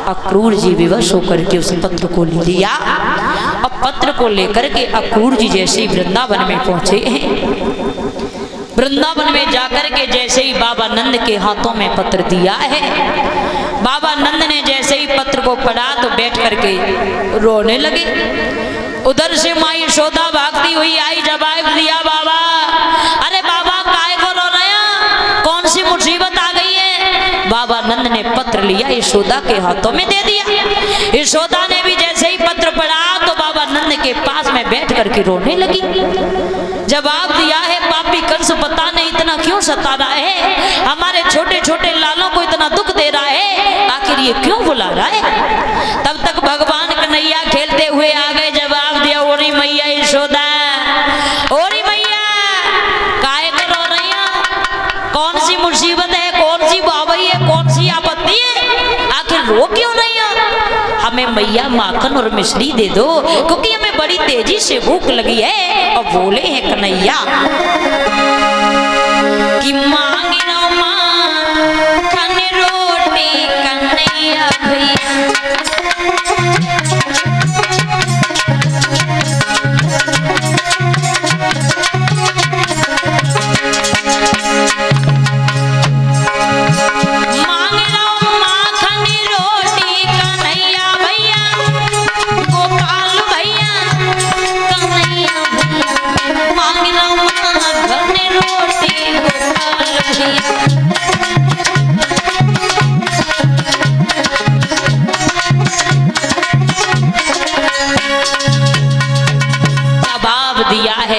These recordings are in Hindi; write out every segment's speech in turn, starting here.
अक्रूर जी विवश होकर के उस पत्र को ले लिया और पत्र को लेकर के अक्रूर जी जैसे ही वृंदावन में पहुंचे हैं, वृंदावन में जाकर के जैसे ही बाबा नंद के हाथों में पत्र दिया है, बाबा नंद ने जैसे ही पत्र को पढ़ा तो बैठ करके रोने लगे। उधर से माँ यशोदा भागती हुई आई, जवाब दिया बाबा, अरे बाबा काय को रो रहे हैं, कौन सी मुसीबत आ गई है। बाबा नंद ने पत्र लिया, यशोदा के हाथों में दे दिया। यशोदा ने भी जैसे ही पत्र पढ़ा तो बाबा नंद के पास में बैठ करके रोने लगी। जवाब दिया है, पापी कंस पता नहीं इतना क्यों सता रहा है, हमारे छोटे छोटे लालों को इतना दुख दे रहा है, आखिर ये क्यों बुला रहा है। तब तक भगवान कन्हैया खेलते हुए आ गए। जवाब दिया, ओरी मैया यशोदा, ओरी मैया काहे को रो रही है, कौन सी मुसीबत है, कौन सी बावई है, कौन सी आपत्ति है, आखिर रो क्यों नहीं है। हमें मैया माखन और मिश्री दे दो, क्योंकि हमें बड़ी तेजी से भूख लगी है। और बोले हैं कन्हैया कि मांगी नो माखन रोटी कन्हैया भैया,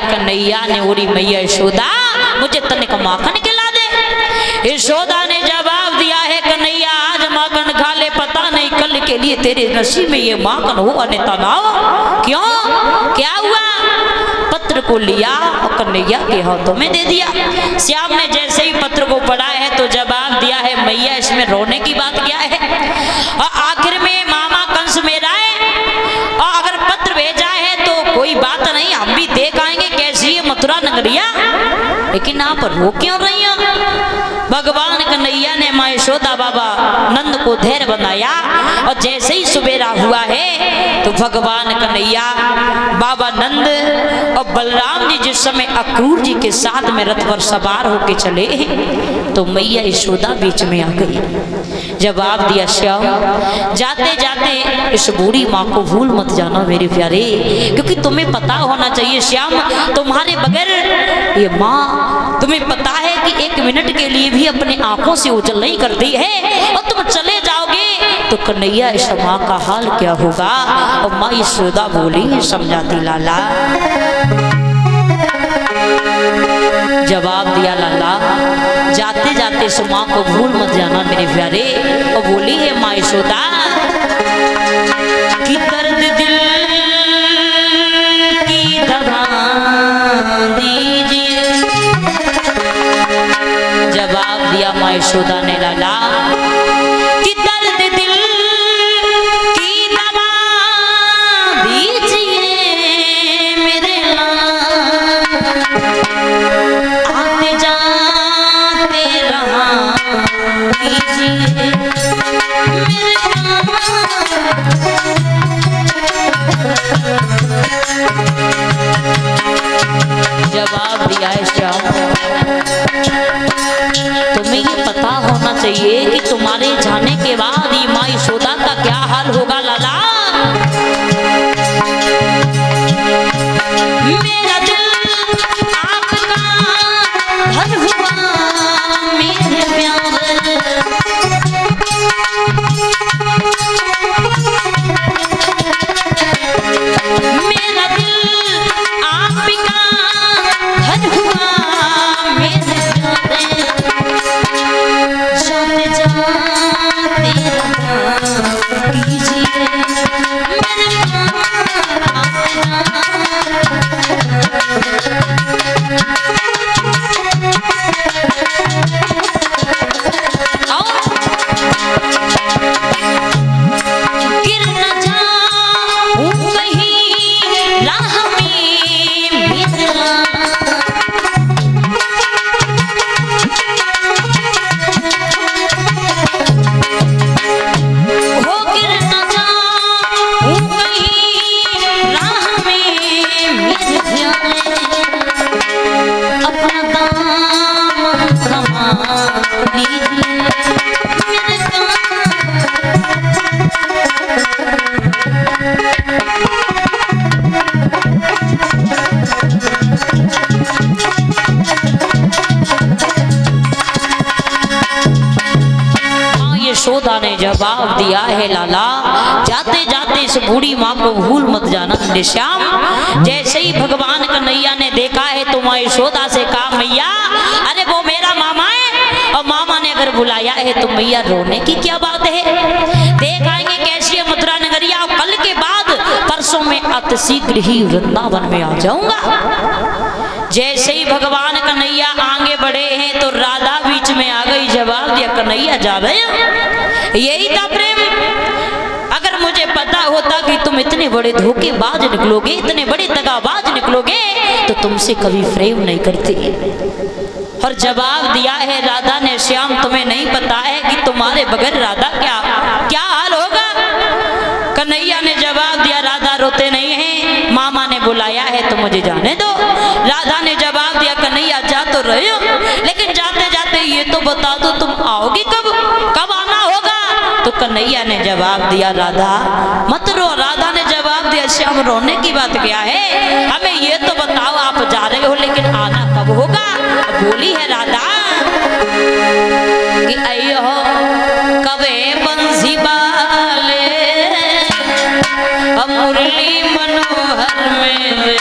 कन्हैया ने, ओरी मैया यशोदा मुझे तनिक माखन खिला दे। यशोदा ने जवाब दिया है, कन्हैया आज माखन खा ले, पता नहीं कल के लिए तेरे नसीब में ये माखन हो अन्यथा ना हो। क्यों, क्या हुआ। पत्र को लिया और कन्हैया के हाथों में दे दिया। श्याम ने जैसे ही पत्र को पढ़ा है तो जवाब दिया है, मैया इसमें रोने की बात क्या है, और आखिर में मामा कंस मेरा है, और अगर पत्र भेजा है तो कोई बात नहीं, हम भी देख आएंगे कैसी है मथुरा नगरिया, लेकिन आप रो क्यों रही हो। भगवान कन्हैया ने माँ यशोदा बाबा नंद को धैर्य बनाया, और जैसे ही सुबेरा हुआ है तो भगवान कन्हैया, बाबा नंद और बलराम जी जिस समय अक्रूर जी के साथ में रथ पर सवार होके चले तो मैया यशोदा बीच में आ गई। जवाब दिया, श्याम जाते जाते इस बूढ़ी माँ को भूल मत जाना मेरे प्यारे, क्योंकि तुम्हें पता होना चाहिए श्याम, तुम्हारे बगैर ये माँ, तुम्हें पता है कि एक मिनट के लिए भी अपनी आंखों से ओझल नहीं करती है, और तुम चले जाओगे तो कन्हैया इस माँ का हाल क्या होगा। और माँ यशोदा बोली, समझाती लाला। जवाब दिया, लाला जाते जाते इस माँ को भूल मत जाना मेरे प्यारे। और बोली है माँ यशोदा कि दर्द दिल की दवा दीजिए। जवाब दिया माँ यशोदा ने, लाला कि दर्द दिल की दवा दीजिए मेरे लाल, आते जाते रहा कीजिए मेरे जवाब दिया है, श्याम तुम्हें ये पता होना चाहिए कि तुम्हारे जाने के बाद ये माँ यशोदा का क्या हाल होगा। लाला मेरा दिल आपका घर हुआ मेरे प्यारे, मेरा दिल आपका घर हुआ मेरे प्यारे, जाते यशोदा ने जवाब दिया है लाला, जाते जाते इस बूढ़ी माँ को भूल मत जाना श्याम। जैसे ही भगवान कन्हैया ने देखा है तो माँ यशोदा से कहा मैया अरे वो मेरा मामा है, और मामा ने अगर बुलाया है तो मैया रोने की क्या बात है, देख आएंगे कैसी है मथुरा नगरिया, कल के बाद परसों में अति शीघ्र ही वृंदावन में आ जाऊंगा। जैसे ही भगवान कन्हैया आगे बढ़े हैं तो राधा बीच में आ गई, जवाब दिया कन्हैया जा रहे, यही था प्रेम। अगर मुझे पता होता कि तुम इतने बड़े धोखेबाज निकलोगे, इतने बड़े दगाबाज निकलोगे, तो तुमसे कभी प्रेम नहीं करती। और जवाब दिया है राधा ने, श्याम तुम्हें नहीं पता है कि तुम्हारे बगैर राधा क्या हाल होगा। कन्हैया ने जवाब दिया राधा रोते नहीं है, मामा ने बुलाया है तो मुझे जाने दो। राधा ने जवाब दिया कन्हैया जा तो रहे हो, लेकिन जाते जाते ये तो बता दो तुम आओगी कब आना होगा। तो कन्हैया ने जवाब दिया राधा मत रो। राधा ने जवाब दिया श्याम रोने की बात क्या है, हमें ये तो बताओ आप जा रहे हो लेकिन आना कब होगा। बोली है राधा कि अयो कबे बंसी बाले मुरली मनोहर मेरे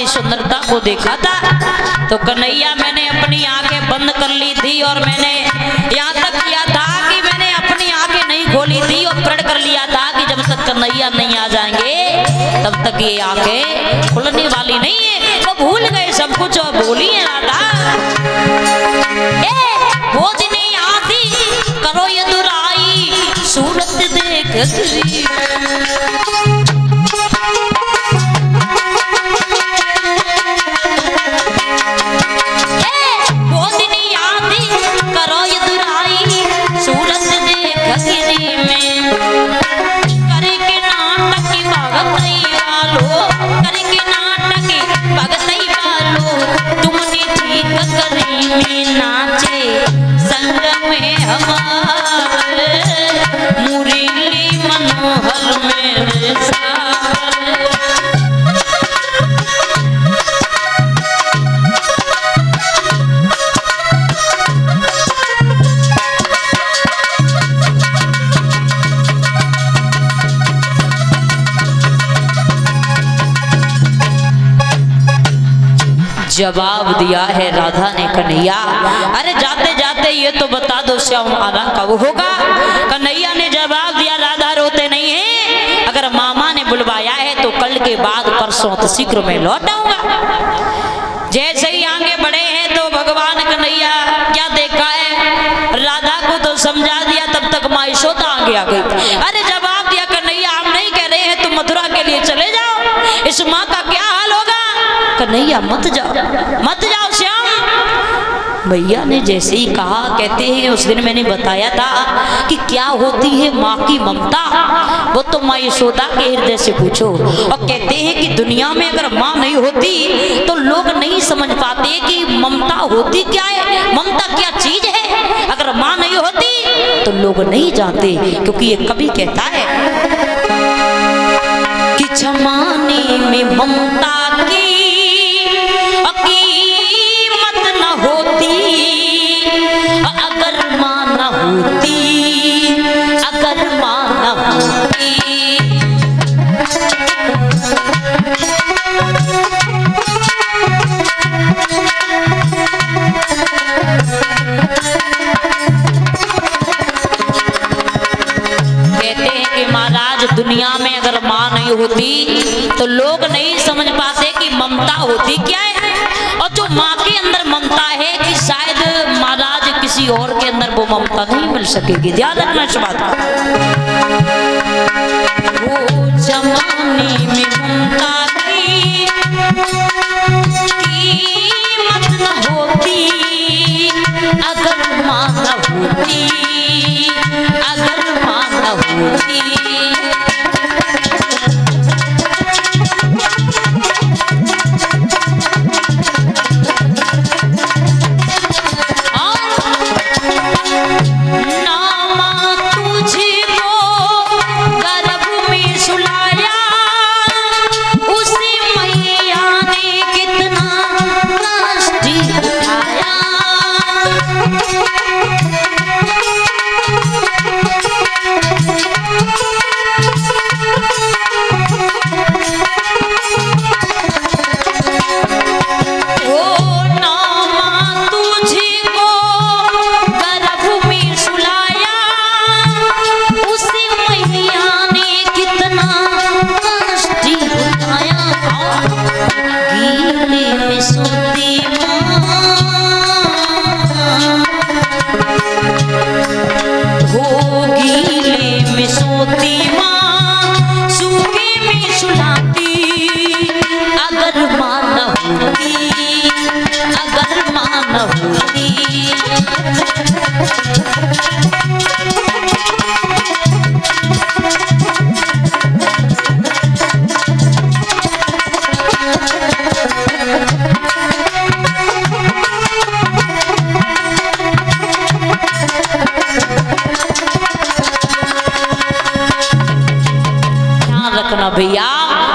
सुंदरता को देखा था तो कन्हैया मैंने अपनी आंखें बंद कर ली थी, और मैंने यहाँ तक किया था कि मैंने अपनी आंखें नहीं खोली थी और प्रण कर लिया था कि जब तक कन्हैया नहीं आ जाएंगे तब तक ये आंखें खुलने वाली नहीं है। वो भूल गए सब कुछ और बोली है राधा वो दिन आती करो ये दुराई सूरत देख जवाब दिया है राधा ने कन्हैया अरे जाते जाते ये तो बता दो श्याम आना कब होगा। कन्हैया ने जवाब दिया राधा रोते नहीं है, अगर मामा ने बुलवाया है तो कल के बाद परसों तो शीघ्र में लौट आऊंगा। जैसे ही आगे बढ़े हैं तो भगवान कन्हैया क्या देखा है राधा को तो समझा दिया, तब तक माँ यशोदा आगे आ गई। अरे जवाब दिया कन्हैया हम नहीं कह रहे हैं तुम मथुरा के लिए चले जाओ, इस माँ का क्या हाल होगा। कन्हैया मत जाओ श्याम। भैया ने जैसे ही कहा, कहते हैं उस दिन मैंने बताया था कि क्या होती है माँ की ममता, वो तो माँ यशोदा के हृदय से पूछो। और कहते हैं कि दुनिया में अगर माँ नहीं होती तो लोग नहीं समझ पाते कि ममता होती क्या है, ममता क्या चीज है। अगर माँ नहीं होती तो लोग नहीं जानते, क्योंकि ये कवि कहता है कि जमाने में ममता की कीमत न होती, अगर माँ न होती, अगर माँ न होती। होती तो लोग नहीं समझ पाते कि ममता होती क्या है, और जो माँ के अंदर ममता है कि शायद महाराज किसी और के अंदर वो ममता नहीं मिल सकेगी। ध्यान रखना इस बात का। वो जमाने में ममता की कीमत न होती अगर माँ न होती, अगर माँ न होती। भैया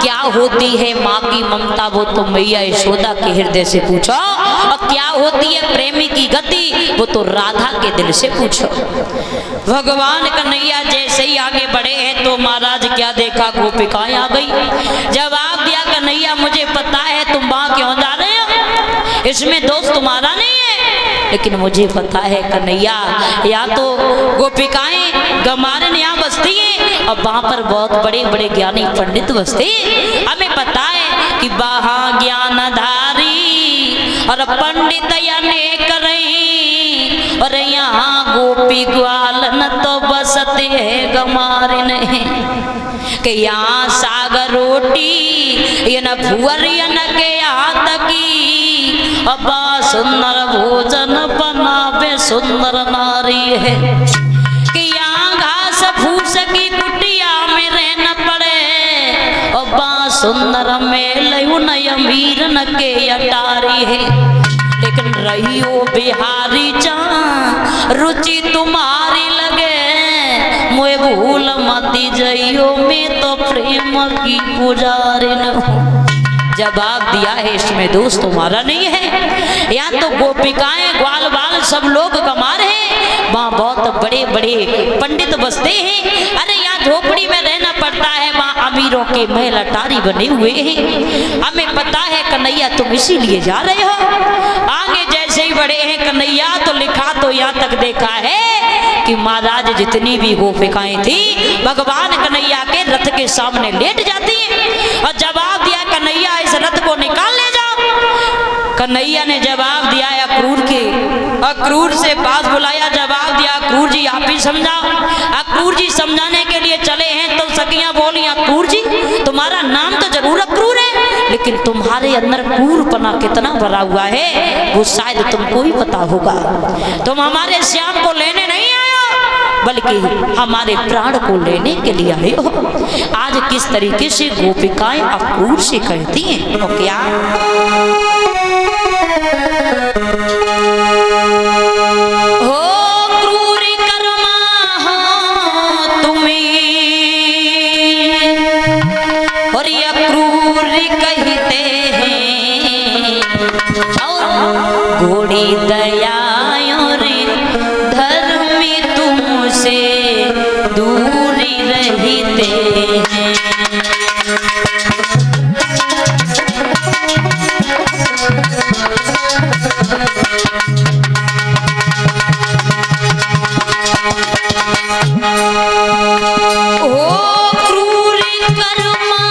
क्या होती है माँ की ममता, वो तो मैया यशोदा के हृदय से पूछो, और क्या होती है प्रेमी की गति, वो तो राधा के दिल से पूछो। भगवान कन्हैया जैसे ही आगे बढ़े हैं तो महाराज क्या देखा, गोपिकाएं आ गई। जवाब दिया कन्हैया मुझे पता है तुम वहां क्यों जा रहे हो, इसमें दोस्त तुम्हारा नहीं है, लेकिन मुझे पता है कन्हैया या तो गोपिकाएं गमारन यहाँ बसती है और वहां पर बहुत बड़े बड़े ज्ञानी पंडित बसते। हमें पता है कि वहां ज्ञानधारी और पंडित अनेक रही, और यहाँ गोपी ग्वालन तो बसते है गमारन के। यहाँ सागर रोटी ये न भुअरियन के हाथ की, अब सुंदर भोजन बनावे सुंदर नारी है। कि यहाँ घास फूस की कुटिया में रहना पड़े, और सुंदर मेल अमीर न के अटारी है। लेकिन रही हो बिहारी जहाँ रुचि तुम्हारी लगे, मुझे भूल मती जइयो मैं तो प्रेम की पुजारी न हूँ। जवाब दिया है इसमें दोस्त तुम्हारा नहीं है। यहाँ तो गोपिकाएं ग्वाल बाल सब लोग कमा रहे हैं, वहाँ बहुत बड़े बड़े पंडित बसते हैं। अरे यहाँ झोपड़ी में रहना पड़ता है, वहाँ अमीरों के महल अटारी बने हुए हैं। हमें पता है कन्हैया तुम इसीलिए जा रहे हो। आगे जैसे ही बढ़े हैं कन्हैया तो लिखा तो यहाँ तक देखा है कि महाराज जितनी भी गोपिकाएं थी भगवान कन्हैया के रथ के सामने लेट जाती हैं, और जवाब दिया कन्हैया इस रथ को निकाल ले जाओ। कन्हैया ने जवाब दिया अक्रूर के, अक्रूर से पास बुलाया, जवाब दिया अक्रूर जी आप ही समझाओ। अक्रूर जी समझाने के लिए चले हैं तो सखियां बोली अक्रूर जी तुम्हारा नाम तो जरूर अक्रूर है, लेकिन तुम्हारे अंदर क्रूरपना कितना भरा हुआ है वो शायद तुमको ही पता होगा। तुम हमारे श्याम को लेने नहीं आए हो, बल्कि हमारे प्राण को लेने के लिए आए हो। आज किस तरीके से गोपिकाएं अक्रूर से कहती हैं तो क्या हो क्रूर कर्मा हो तुम्हें, और ये क्रूर कहते हैं, और घोड़ी दया और धर्मी तुमसे दूरी रहते हैं। ओ क्रूर कर्मा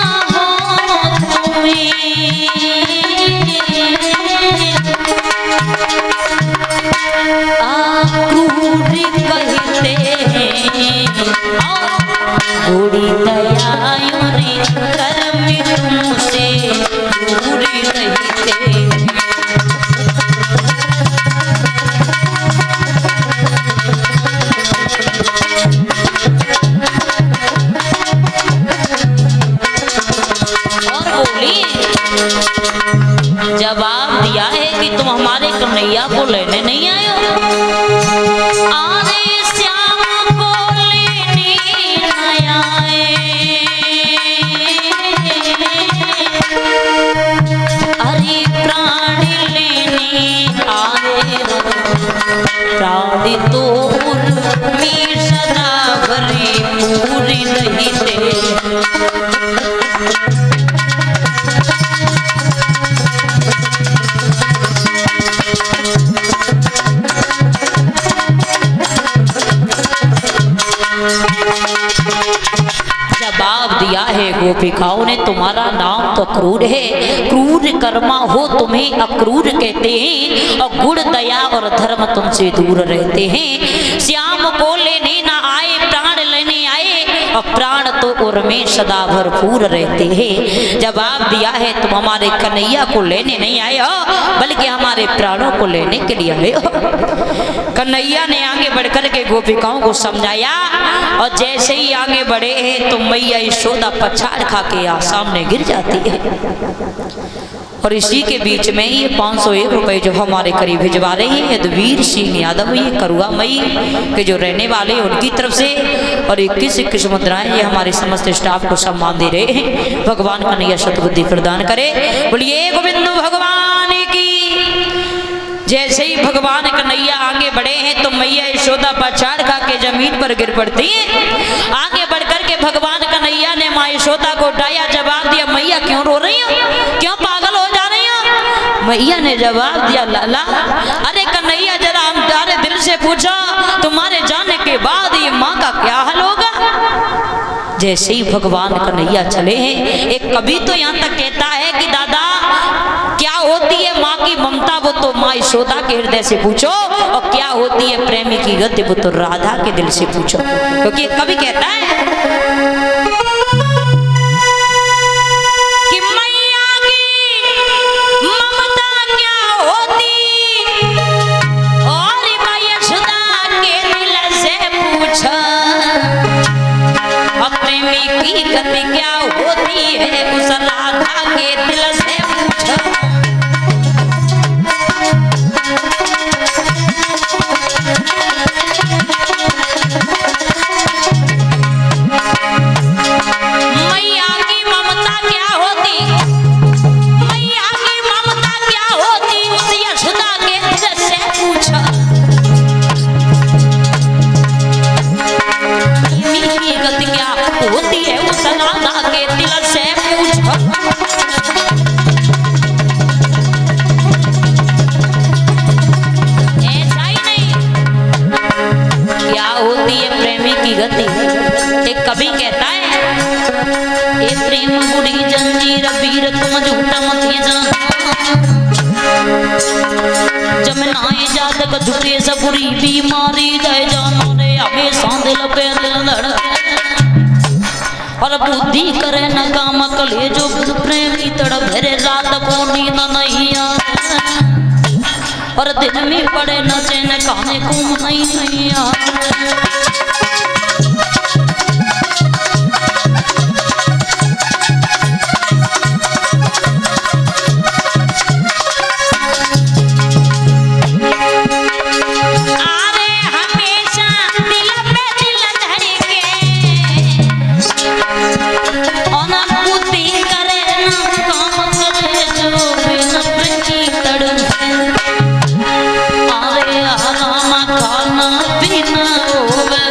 हमारे कन्हैया को लेने नहीं आयो? अरे श्याम को लेने नहीं आए, अरे प्राण लेने आए, प्राण तो उर्मी सदा भरी पूरी नहीं दे। जवाब दिया है गोपिकाओं ने, तुम्हारा नाम तो क्रूर है, क्रूर कर्मा हो तुम्हें अक्रूर कहते हैं, और गुण दया और धर्म तुमसे दूर रहते हैं। श्याम को लेने ना आए, प्राण लेने आए, और प्राण तो उर्मे सदा भरपूर रहते हैं। जवाब दिया है तुम हमारे कन्हैया को लेने नहीं आए हो, बल्कि हमारे प्राणों को लेने के लिए आए हो। कन्हैया ने आगे बढ़कर के गोपिकाओं को समझाया, और जैसे ही आगे बढ़े हैं तो मैया यशोदा पछाड़ खा के सामने गिर जाती है। और इसी के बीच में ये 501 रुपए जो हमारे करीब भिजवा रहे हैं यदुवीर सिंह यादव, ये करुआ मई के जो रहने वाले उनकी तरफ से, और 21 मुद्राएं ये हमारे समस्त स्टाफ को सम्मान दे रहे हैं। भगवान कन्हैया सद्बुद्धि प्रदान करे। बोलिए गोविंद भगवान की। जैसे ही भगवान कन्हैया आगे बढ़े हैं तो मैया यशोदा पछाड़ खा के जमीन पर गिर पड़ती है। आगे बढ़कर के भगवान कन्हैया ने माँ यशोदा को उठाया, जवाब दिया, मैया क्यों रो रही हो, क्यों पागल हो जा रही हो? मैया ने जवाब दिया, लाला अरे कन्हैया जरा हमारे दिल से पूछो, तुम्हारे जाने के बाद ये माँ का क्या हाल होगा? जैसे ही भगवान कन्हैया चले हैं, एक कवि तो यहाँ तक कहता है कि दादा क्या होती है माँ की ममता, वो तो माँ यशोदा के हृदय से पूछो, और क्या होती है प्रेमी की गति, वो तो राधा के दिल से पूछो। क्योंकि कवि कहता है कि मैया की ममता क्या होती, और माँ यशोदा के दिल से पूछो, और प्रेमी की गति क्या होती है, उस राधा के दिल से पूछो। एक कवि कहता है, ए प्रेम बुढ़ी जंजीर वीर तुम झूठा मत जान, जमनाए जातक झूठे सबुरी बीमारी दे जानो रे, हमेशा दिल पे दिल लड़, और बुद्धि करे न काम कले जो प्रेमी तड़प भरे, रात को नींद नहीं आती, और दिन में पड़े न चैन खाने को नहीं आती। खाना पीना होवे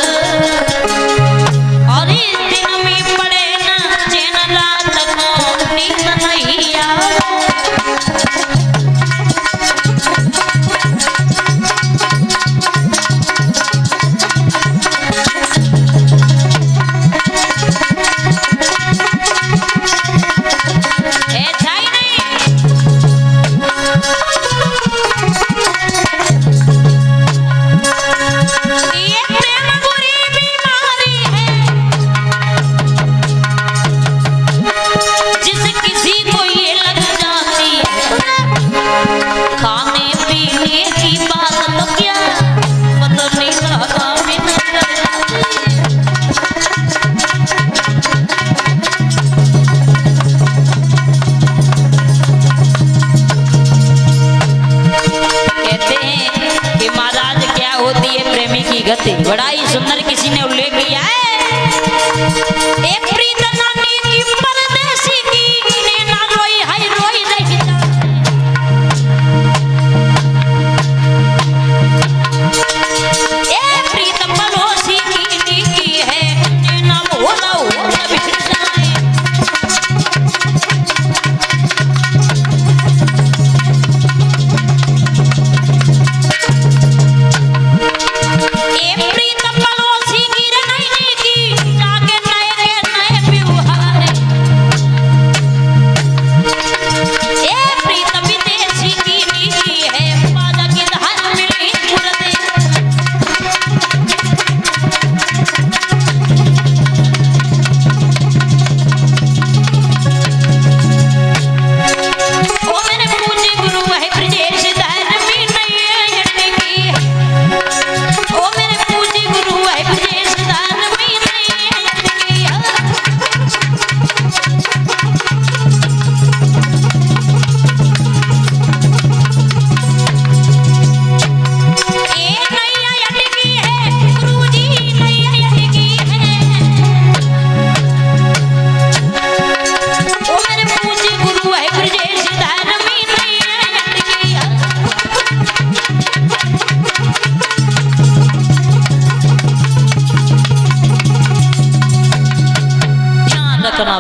गति बड़ा ही सुंदर किसी ने उल्लेख किया है। एक प्रीत नानी की परदेसी की नैना रोई है रोई रही ए प्रीत पड़ोसी की है नैना होला होला बिखर जाए।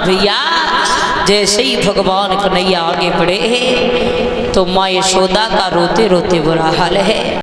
भैया जैसे ही भगवान कन्हैया आगे बढ़े तो माँ यशोदा का रोते रोते बुरा हाल है।